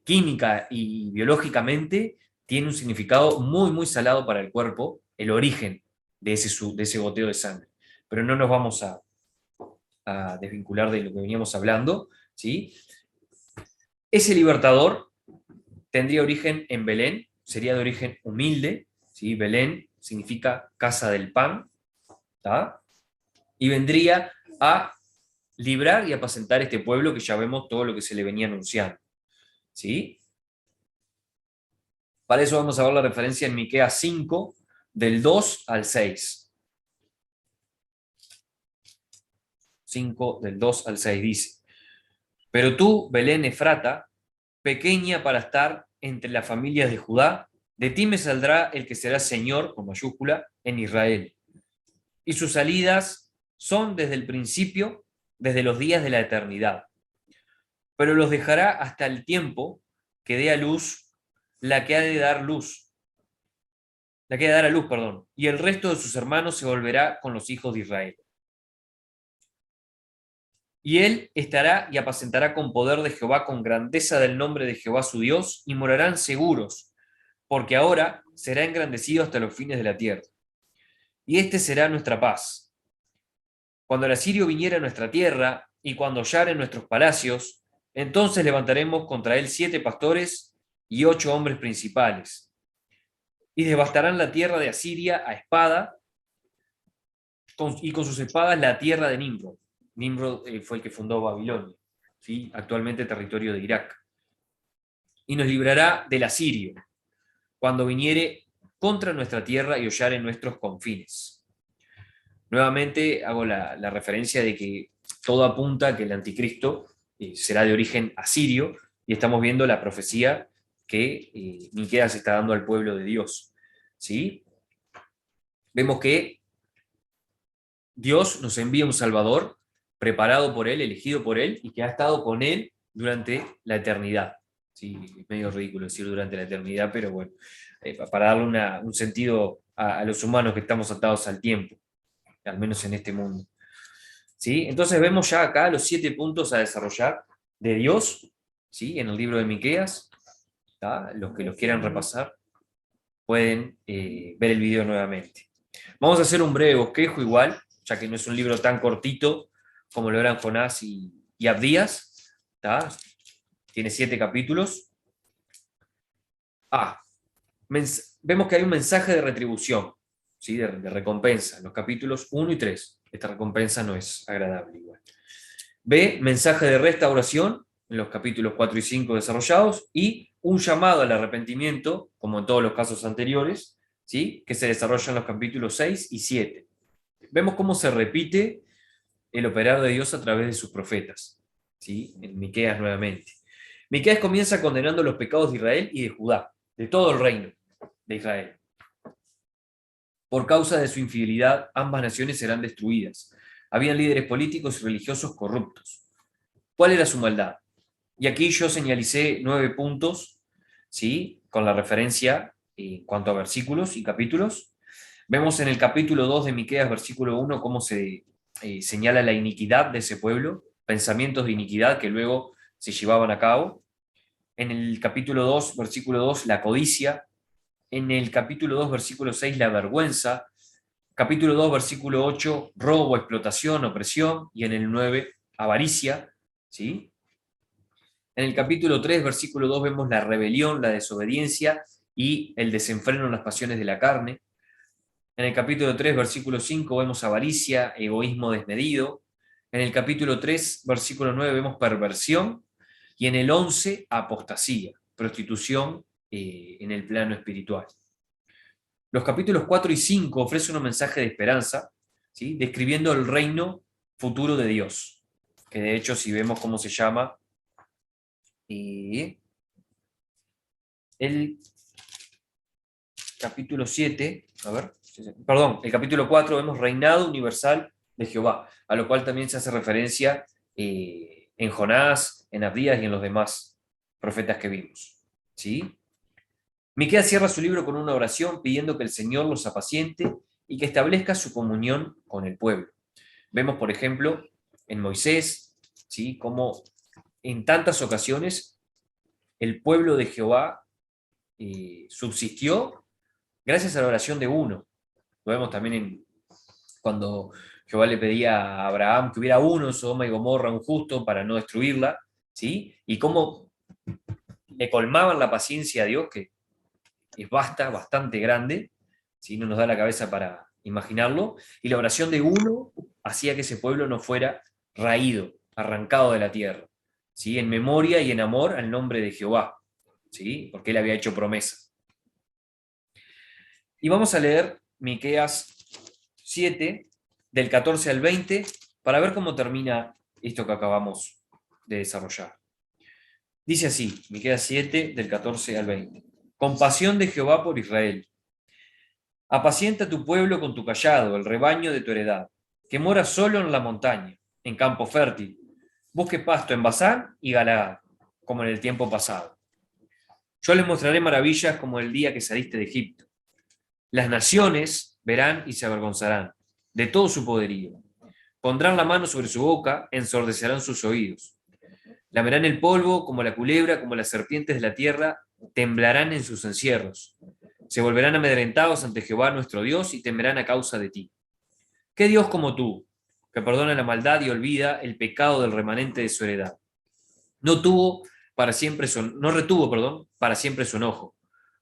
química y biológicamente tiene un significado muy, muy salado para el cuerpo, el origen de ese goteo de sangre. Pero no nos vamos a desvincular de lo que veníamos hablando, ¿sí? Ese libertador tendría origen en Belén, sería de origen humilde, ¿sí? Belén significa casa del pan, ¿tá? Y vendría a librar y apacentar este pueblo que ya vemos todo lo que se le venía anunciando, ¿sí? Para eso vamos a ver la referencia en Miqueas 5, del 2 al 6. 5, del 2 al 6 dice, pero tú, Belén Efrata, pequeña para estar entre las familias de Judá, de ti me saldrá el que será Señor, con mayúscula, en Israel. Y sus salidas son desde el principio, desde los días de la eternidad. Pero los dejará hasta el tiempo que dé a luz la que ha de dar luz, la que ha de dar a luz, perdón, y el resto de sus hermanos se volverá con los hijos de Israel. Y él estará y apacentará con poder de Jehová, con grandeza del nombre de Jehová su Dios, y morarán seguros, porque ahora será engrandecido hasta los fines de la tierra. Y este será nuestra paz. Cuando el asirio viniera a nuestra tierra, y cuando hollare en nuestros palacios, entonces levantaremos contra él 7 pastores y 8 hombres principales. Y devastarán la tierra de Asiria a espada, y con sus espadas la tierra de Nimrod. Nimrod fue el que fundó Babilonia, ¿sí? Actualmente territorio de Irak. Y nos librará del asirio, cuando viniere contra nuestra tierra y hollare en nuestros confines. Nuevamente hago la referencia de que todo apunta a que el anticristo será de origen asirio, y estamos viendo la profecía que Miqueas está dando al pueblo de Dios. ¿Sí? Vemos que Dios nos envía un Salvador preparado por Él, elegido por Él, y que ha estado con Él durante la eternidad. Sí, es medio ridículo decir durante la eternidad, pero bueno, para darle un sentido a los humanos que estamos atados al tiempo, al menos en este mundo. ¿Sí? Entonces vemos ya acá los 7 puntos a desarrollar de Dios, ¿sí? En el libro de Miqueas. ¿Tá? Los que los quieran repasar pueden ver el video nuevamente. Vamos a hacer un breve bosquejo igual, ya que no es un libro tan cortito como lo eran Jonás y Abdías. ¿Tá? Tiene 7 capítulos. Vemos que hay un mensaje de retribución, ¿sí? de recompensa, en los capítulos 1 y 3. Esta recompensa no es agradable igual. B, mensaje de restauración, en los capítulos 4 y 5 desarrollados, y un llamado al arrepentimiento, como en todos los casos anteriores, ¿sí? Que se desarrolla en los capítulos 6 y 7. Vemos cómo se repite el operar de Dios a través de sus profetas, ¿sí? En Miqueas nuevamente. Miqueas comienza condenando los pecados de Israel y de Judá, de todo el reino de Israel. Por causa de su infidelidad, ambas naciones serán destruidas. Habían líderes políticos y religiosos corruptos. ¿Cuál era su maldad? Y aquí yo señalicé 9 puntos, ¿sí? Con la referencia en cuanto a versículos y capítulos. Vemos en el capítulo 2 de Miqueas, versículo 1, cómo se señala la iniquidad de ese pueblo, pensamientos de iniquidad que luego se llevaban a cabo. En el capítulo 2, versículo 2, la codicia. En el capítulo 2, versículo 6, la vergüenza. Capítulo 2, versículo 8, robo, explotación, opresión. Y en el 9, avaricia, ¿sí? En el capítulo 3, versículo 2, vemos la rebelión, la desobediencia y el desenfreno en las pasiones de la carne. En el capítulo 3, versículo 5, vemos avaricia, egoísmo desmedido. En el capítulo 3, versículo 9, vemos perversión. Y en el 11, apostasía, prostitución en el plano espiritual. Los capítulos 4 y 5 ofrecen un mensaje de esperanza, ¿sí? Describiendo el reino futuro de Dios, que de hecho si vemos cómo se llama, el capítulo 7, el capítulo 4 vemos reinado universal de Jehová, a lo cual también se hace referencia en Jonás, en Abdías y en los demás profetas que vimos. ¿Sí? Miqueas cierra su libro con una oración pidiendo que el Señor los apaciente y que establezca su comunión con el pueblo. Vemos, por ejemplo, en Moisés, ¿sí? Cómo en tantas ocasiones el pueblo de Jehová subsistió gracias a la oración de uno. Lo vemos también cuando Jehová le pedía a Abraham que hubiera uno en Sodoma y Gomorra, un justo, para no destruirla, ¿sí? Y cómo le colmaban la paciencia a Dios, que es bastante grande, ¿sí? No nos da la cabeza para imaginarlo, y la oración de uno hacía que ese pueblo no fuera raído, arrancado de la tierra, ¿sí? En memoria y en amor al nombre de Jehová, ¿sí? Porque él había hecho promesa. Y vamos a leer Miqueas 7, del 14 al 20, para ver cómo termina esto que acabamos de desarrollar. Dice así, Miqueas 7, del 14 al 20. Compasión de Jehová por Israel. Apacienta tu pueblo con tu cayado, el rebaño de tu heredad, que mora solo en la montaña, en campo fértil. Busque pasto en Basán y Galaad, como en el tiempo pasado. Yo les mostraré maravillas como el día que saliste de Egipto. Las naciones verán y se avergonzarán de todo su poderío. Pondrán la mano sobre su boca, ensordecerán sus oídos. Lamerán el polvo como la culebra, como las serpientes de la tierra, temblarán en sus encierros. Se volverán amedrentados ante Jehová nuestro Dios y temerán a causa de ti. ¿Qué Dios como tú, que perdona la maldad y olvida el pecado del remanente de su heredad? No retuvo para siempre su enojo,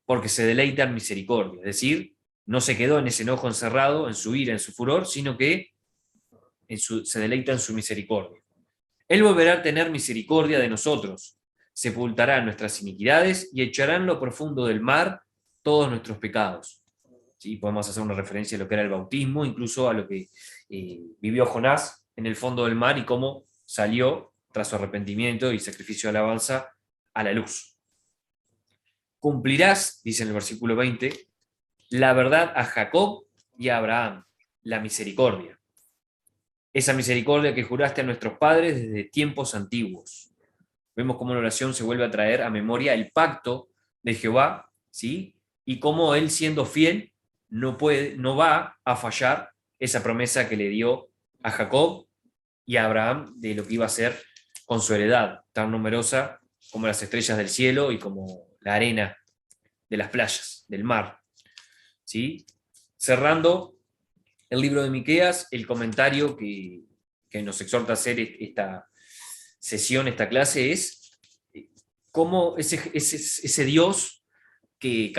porque se deleita en misericordia. Es decir, no se quedó en ese enojo encerrado, en su ira, en su furor, sino que se deleita en su misericordia. Él volverá a tener misericordia de nosotros, sepultará nuestras iniquidades y echará en lo profundo del mar todos nuestros pecados. ¿Sí? Podemos hacer una referencia a lo que era el bautismo, incluso a lo que vivió Jonás en el fondo del mar y cómo salió tras su arrepentimiento y sacrificio de alabanza a la luz. cumplirás, dice en el versículo 20, la verdad a Jacob y a Abraham, la misericordia. Esa misericordia que juraste a nuestros padres desde tiempos antiguos. Vemos cómo la oración se vuelve a traer a memoria el pacto de Jehová, ¿sí? Y cómo él, siendo fiel, no va a fallar esa promesa que le dio a Jacob y a Abraham de lo que iba a hacer con su heredad, tan numerosa como las estrellas del cielo y como la arena de las playas, del mar. ¿Sí? Cerrando el libro de Miqueas, el comentario que nos exhorta a hacer esta sesión, esta clase, es cómo ese Dios que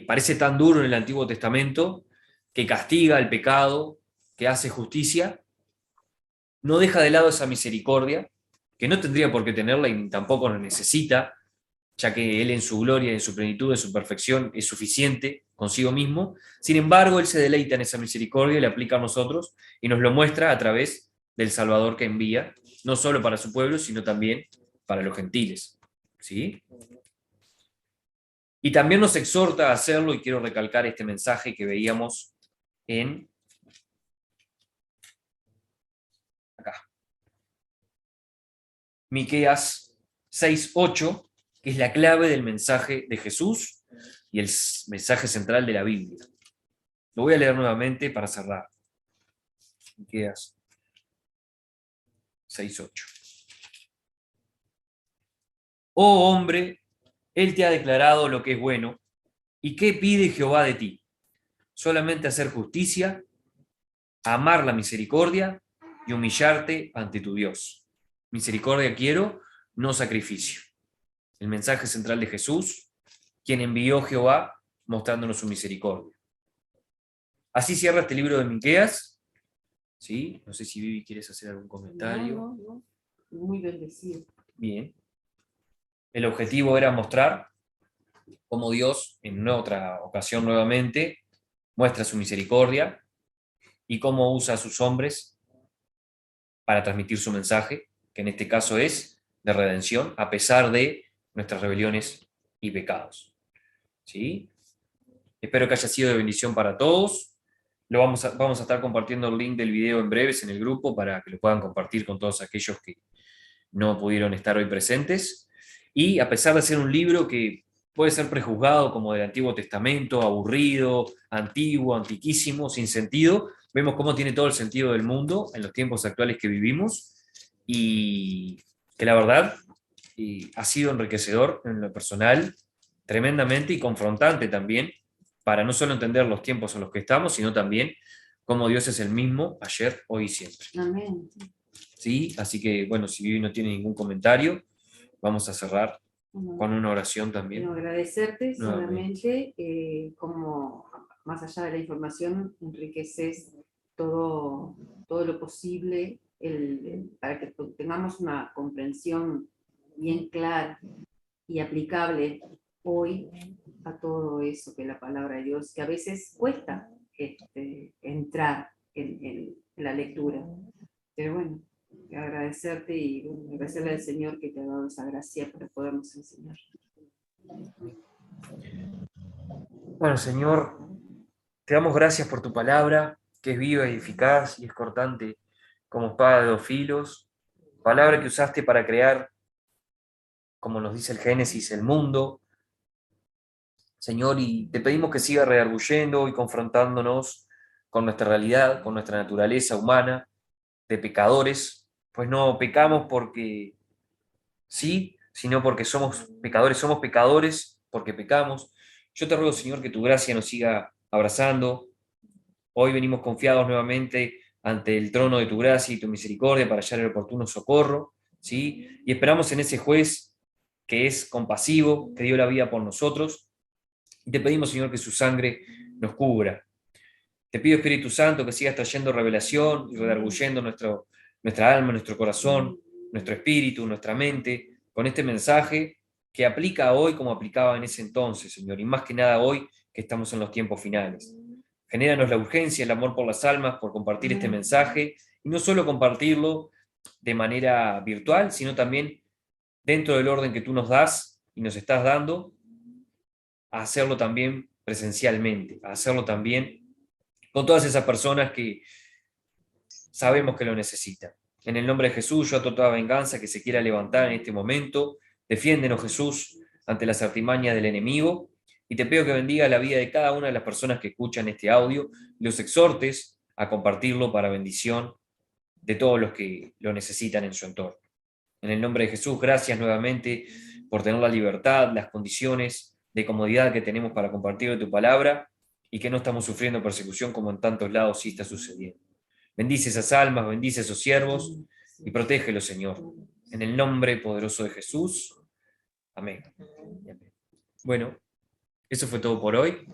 parece tan duro en el Antiguo Testamento, que castiga el pecado, que hace justicia, no deja de lado esa misericordia, que no tendría por qué tenerla y tampoco la necesita, ya que Él en su gloria, en su plenitud, en su perfección, es suficiente consigo mismo. Sin embargo, Él se deleita en esa misericordia y la aplica a nosotros y nos lo muestra a través del Salvador que envía, no solo para su pueblo, sino también para los gentiles. ¿Sí? Y también nos exhorta a hacerlo, y quiero recalcar este mensaje que veíamos en acá, Miqueas 6:8, que es la clave del mensaje de Jesús y el mensaje central de la Biblia. Lo voy a leer nuevamente para cerrar. Miqueas 6:8. Oh hombre, Él te ha declarado lo que es bueno. ¿Y qué pide Jehová de ti? Solamente hacer justicia, amar la misericordia y humillarte ante tu Dios. Misericordia quiero, no sacrificio. El mensaje central de Jesús, quien envió Jehová mostrándonos su misericordia. Así cierra este libro de Miqueas. ¿Sí? No sé si Vivi quieres hacer algún comentario. No. Muy bendecido. Bien. El objetivo era mostrar cómo Dios, en otra ocasión nuevamente, muestra su misericordia y cómo usa a sus hombres para transmitir su mensaje, que en este caso es de redención, a pesar de nuestras rebeliones y pecados. ¿Sí? Espero que haya sido de bendición para todos. Vamos a estar compartiendo el link del video en breves en el grupo para que lo puedan compartir con todos aquellos que no pudieron estar hoy presentes. Y a pesar de ser un libro que puede ser prejuzgado como del Antiguo Testamento, aburrido, antiguo, antiquísimo, sin sentido, vemos cómo tiene todo el sentido del mundo en los tiempos actuales que vivimos y que la verdad ha sido enriquecedor en lo personal, tremendamente y confrontante también, para no solo entender los tiempos en los que estamos, sino también cómo Dios es el mismo ayer, hoy y siempre. Amén. ¿Sí? Así que, bueno, si Vivi no tiene ningún comentario, vamos a cerrar con una oración también. Quiero agradecerte Nuevamente. solamente, como más allá de la información, enriqueces todo lo posible para que tengamos una comprensión bien clara y aplicable hoy a todo eso que es la palabra de Dios, que a veces cuesta entrar en la lectura. Pero bueno, agradecerte y bueno, agradecerle al Señor que te ha dado esa gracia para podernos enseñar. Bueno, Señor, te damos gracias por tu palabra, que es viva y eficaz y es cortante como espada de dos filos, palabra que usaste para crear, como nos dice el Génesis, el mundo. Señor, y te pedimos que siga redarguyendo y confrontándonos con nuestra realidad, con nuestra naturaleza humana, de pecadores, pues no pecamos porque sí, sino porque somos pecadores porque pecamos. Yo te ruego, Señor, que tu gracia nos siga abrazando. Hoy venimos confiados nuevamente ante el trono de tu gracia y tu misericordia para hallar el oportuno socorro, ¿sí? Y esperamos en ese juez que es compasivo, que dio la vida por nosotros. Y te pedimos, Señor, que su sangre nos cubra. Te pido, Espíritu Santo, que sigas trayendo revelación y redarguyendo nuestra alma, nuestro corazón, nuestro espíritu, nuestra mente, con este mensaje que aplica hoy como aplicaba en ese entonces, Señor, y más que nada hoy que estamos en los tiempos finales. Genéranos la urgencia, el amor por las almas, por compartir este mensaje, y no solo compartirlo de manera virtual, sino también dentro del orden que tú nos das y nos estás dando, a hacerlo también presencialmente, a hacerlo también con todas esas personas que sabemos que lo necesitan. En el nombre de Jesús, yo ato toda venganza que se quiera levantar en este momento. Defiéndenos, Jesús, ante las artimañas del enemigo. Y te pido que bendiga la vida de cada una de las personas que escuchan este audio, los exhortes a compartirlo para bendición de todos los que lo necesitan en su entorno. En el nombre de Jesús, gracias nuevamente por tener la libertad, las condiciones de comodidad que tenemos para compartir de tu palabra y que no estamos sufriendo persecución como en tantos lados sí está sucediendo. Bendice esas almas, bendice esos siervos y protégelos, Señor. En el nombre poderoso de Jesús. Amén. Bueno, eso fue todo por hoy.